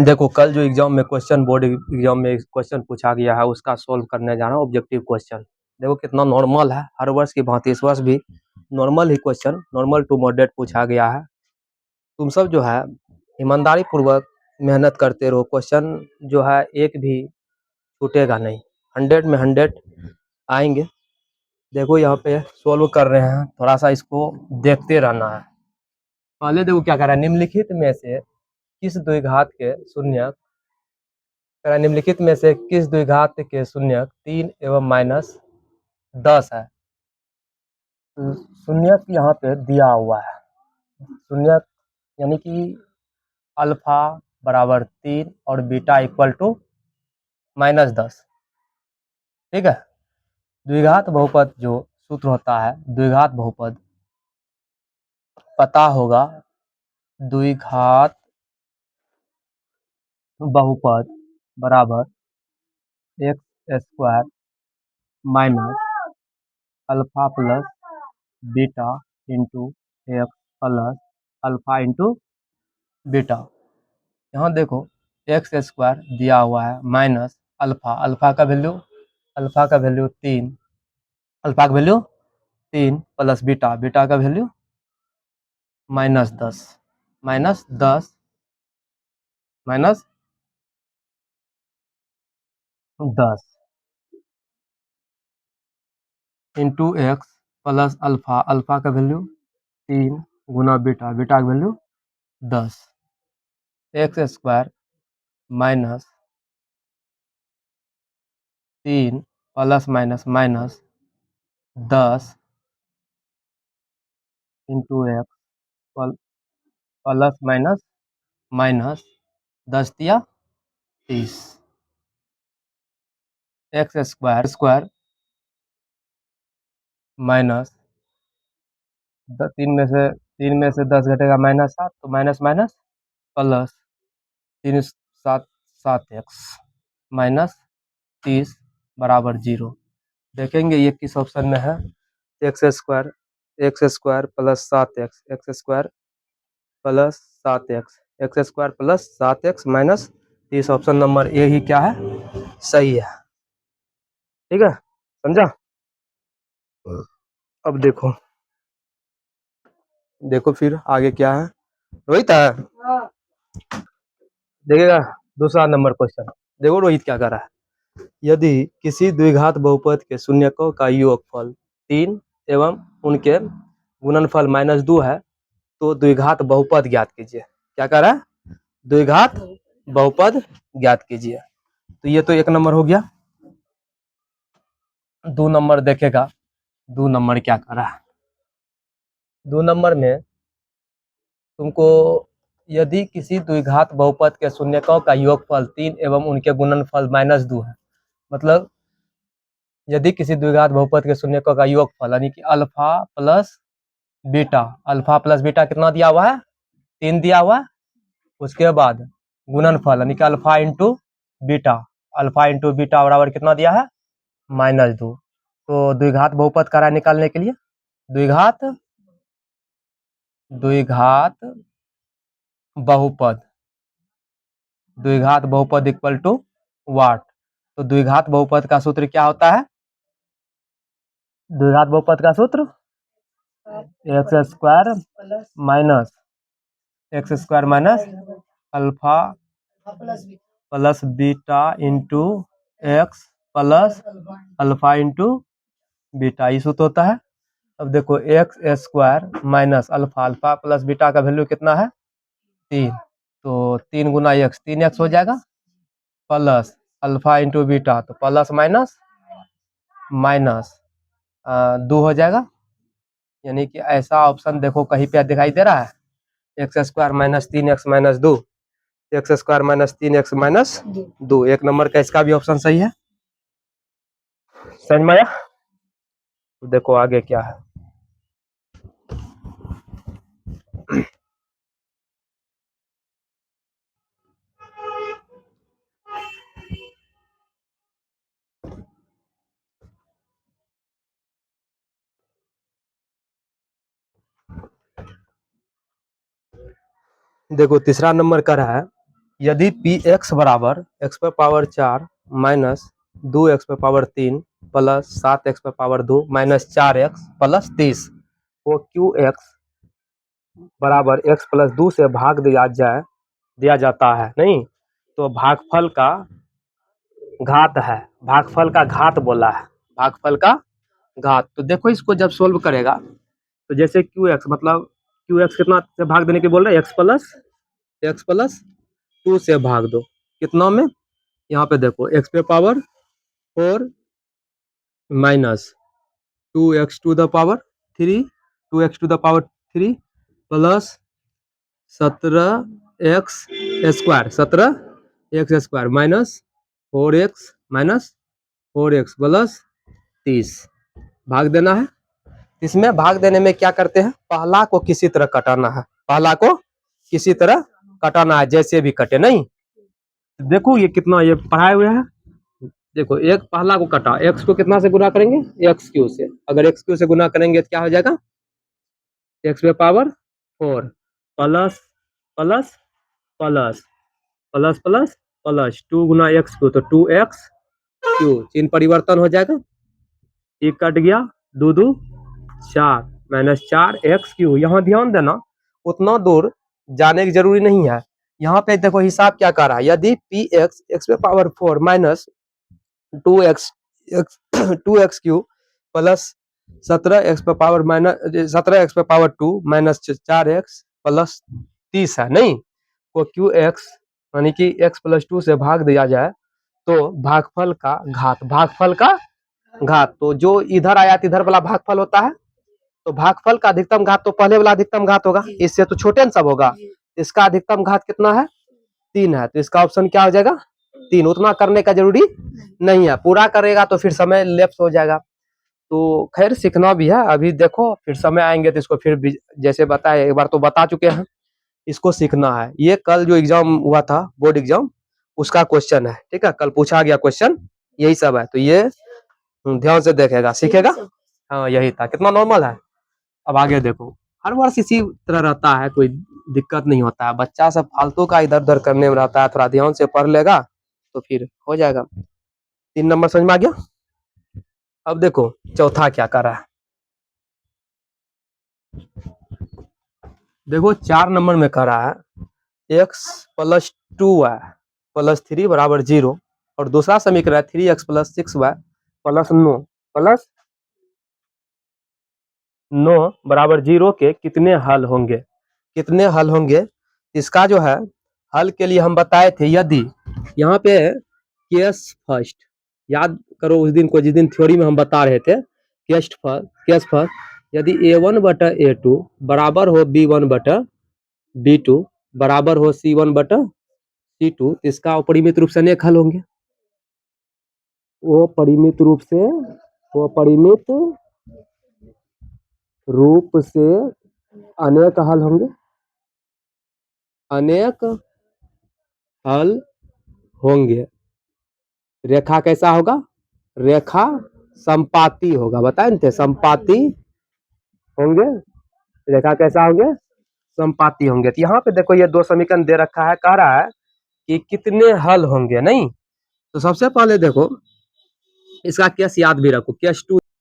देखो कल जो एग्जाम में क्वेश्चन बोर्ड एग्जाम में क्वेश्चन पूछा गया है उसका सॉल्व करने जा रहा हूँ ऑब्जेक्टिव क्वेश्चन। देखो कितना नॉर्मल है, हर वर्ष की भांति इस वर्ष भी नॉर्मल ही क्वेश्चन, नॉर्मल टू मॉडरेट पूछा गया है। तुम सब जो है ईमानदारी पूर्वक मेहनत करते रहो, क्वेश्चन जो है एक भी छूटेगा नहीं, 100 में 100 आएंगे। देखो यहाँ पे सॉल्व कर रहे हैं, थोड़ा सा इसको देखते रहना है। पहले देखो क्या कर रहा है, निम्नलिखित में से किस द्विघात के शून्यक, निम्नलिखित में से किस द्विघात के शून्यक 3 एवं -10 है। शून्यक यहाँ पे दिया हुआ है, शून्यक यानी कि अल्फा बराबर 3 और बीटा इक्वल टू -10। ठीक है, द्विघात बहुपद जो सूत्र होता है, द्विघात बहुपद पता होगा, द्विघात बहुपद बराबर x² minus alpha plus beta into x plus alpha into beta. यहाँ देखो x² दिया हुआ है माइनस अल्फा, अल्फा का वैल्यू 3, अल्फा का वैल्यू 3 प्लस बीटा, बीटा का value -10, -10 into x plus alpha, alpha का वैल्यू 3 गुना बीटा, बीटा का value 10, x² minus 3 plus minus -10 into x plus minus 10 दिया 30, x² माइनस 3 में से 10 घटेगा -7, तो माइनस माइनस प्लस 3 7 माइनस 30 बराबर 0। देखेंगे ये किस ऑप्शन में है, x² plus 7x, x² plus 7x, x² plus 7x minus 30, option number A ही क्या है, सही है। ठीक है, समझा। अब देखो देखो फिर आगे क्या है, रोहित है, देखिएगा दूसरा नंबर क्वेश्चन। देखो रोहित क्या कर रहा है, यदि किसी द्विघात बहुपद के शून्यकों का योगफल 3 एवं उनके गुणनफल -2 है तो द्विघात बहुपद ज्ञात कीजिए। क्या कर रहा है, द्विघात बहुपद ज्ञात कीजिए। तो ये तो 1 नंबर हो गया। 2 नंबर देखेगा, 2 नंबर क्या कर रहा है, 2 नंबर में तुमको यदि किसी द्विघात बहुपद के शून्यकों का योगफल 3 एवं उनके गुणनफल -2 है, मतलब यदि किसी द्विघात बहुपद के शून्यकों का योगफल यानी कि alpha plus beta, alpha plus beta कितना दिया हुआ है, 3 दिया हुआ है। उसके बाद गुणनफल यानी कि alpha into beta, alpha into beta बराबर कितना दिया है, -2। तो द्विघात बहुपद का राय निकालने के लिए द्विघात बहुपद, द्विघात बहुपद इक्वल टू वाट। तो द्विघात बहुपद का सूत्र क्या होता है, द्विघात बहुपद का सूत्र x² minus alpha plus beta into x plus alpha into beta, ये सूत्र होता है। अब देखो x² minus alpha, alpha plus beta का वैल्यू कितना है, 3, तो 3 गुना x 3x हो जाएगा, प्लस अल्फा इंटू बीटा तो प्लस माइनस माइनस 2 हो जाएगा। यानी कि ऐसा ऑप्शन देखो कहीं पे दिखाई दे रहा है, x² minus 3x minus 2, x² minus 3x minus 2, 1 number का इसका भी ऑप्शन सही है। समझ में आया। तो देखो आगे क्या है, देखो तीसरा नंबर का रहा है, यदि पी एक्स बराबर एक्स पर पावर 4 माइनस 2 एक्स पर पावर 3 प्लस 7 एक्स पर पावर 2 माइनस 4 एक्स प्लस 30 को क्यू एक्स बराबर एक्स प्लस 2 से भाग दिया जाता है नहीं, तो भागफल का घात है, भागफल का घात बोला है, भागफल का घात। तो देखो इसको जब सोल्व करेगा तो जैसे क्यू एक्स मतलब क्यू एक्स कितना से भाग देने के बोल रहे हैं, एक्स प्लस 2 से भाग दो, कितना में, यहाँ पे देखो एक्स पे power 4 minus 2 x to the power 3, 2 x to the power 3 plus 17 x square minus four x plus 30 भाग देना है। इसमें भाग देने में क्या करते हैं, पहला को किसी तरह कटाना है, पहला को किसी तरह कटाना है, जैसे भी कटे नहीं। देखो ये कितना ये पढ़ाए हुए हैं, देखो एक पहला को कटा, एक्स को कितना से गुना करेंगे, एक्स क्यू से, अगर एक्स क्यू से गुना करेंगे तो क्या हो जाएगा, एक्स पे power 4 plus plus plus plus plus plus 2 गुना एक्स क्यू, तो 2x क्यू, चिन्ह परिवर्तन हो जाएगा, एक कट गया, 2 2 4 माइनस 4x क्यू। यहाँ ध्यान देना उतना दूर जाने की जरूरी नहीं है, यहाँ पे देखो हिसाब क्या कर रहा है, यदि पी एक्स पे power 4 minus 2x Q plus 17x पे पावर माइनस 17x पे पावर 2 माइनस 4x प्लस 30 है नहीं, को क्यू एक्स यानी कि x प्लस 2 से भाग दिया जाए तो भागफल का घात, भागफल का घात, तो जो इधर आया तो इधर वाला भागफल होता है, तो भागफल का अधिकतम घात तो पहले वाला अधिकतम घात होगा, इससे तो छोटे न सब होगा, इसका अधिकतम घात कितना है, 3 है, तो इसका ऑप्शन क्या हो जाएगा, 3। उतना करने का जरूरी नहीं है, पूरा करेगा तो फिर समय लेफ्ट हो जाएगा, तो खैर सीखना भी है, अभी देखो फिर समय आएंगे तो इसको फिर जैसे बताए एक बार तो बता चुके हैं, इसको सीखना है। ये कल जो एग्जाम हुआ था बोर्ड एग्जाम उसका क्वेश्चन है, ठीक है, कल पूछा गया क्वेश्चन यही सब है, तो ये ध्यान से देखेगा सीखेगा। हाँ यही था, कितना नॉर्मल है। अब आगे देखो, हर वर्ष इसी तरह रहता है, कोई दिक्कत नहीं होता है, बच्चा सब फालतू का इधर उधर करने में रहता है, थोड़ा ध्यान से पढ़ लेगा तो फिर हो जाएगा। 3 नंबर समझ में आ गया। अब देखो चौथा क्या कर रहा है, देखो 4 नंबर में कर रहा है x प्लस 2y प्लस 3 बराबर 0, और दूसरा समीकरण है 3x प्लस 6y प्लस 9 बराबर 0 के कितने हल होंगे, कितने हल होंगे। इसका जो है हल के लिए हम बताए थे, यदि यहाँ पे केस फर्स्ट याद करो, उस दिन को जिस दिन थ्योरी में हम बता रहे थे, केस फर्स्ट यदि a1 बटा a2 बराबर हो b1 बटा b2 बराबर हो c1 बटा c2, इसका अपरिमित रूप से अनेक हल होंगे, वो परिमित रूप से अनेक हल होंगे, अनेक हल होंगे। रेखा कैसा होगा, रेखा संपाती होगा, बताए न थे संपाती होंगे, रेखा कैसा होंगे, संपाती होंगे। तो यहाँ पे देखो ये 2 समीकरण दे रखा है, कह रहा है कि कितने हल होंगे नहीं, तो सबसे पहले देखो इसका केस याद भी रखो, केस 2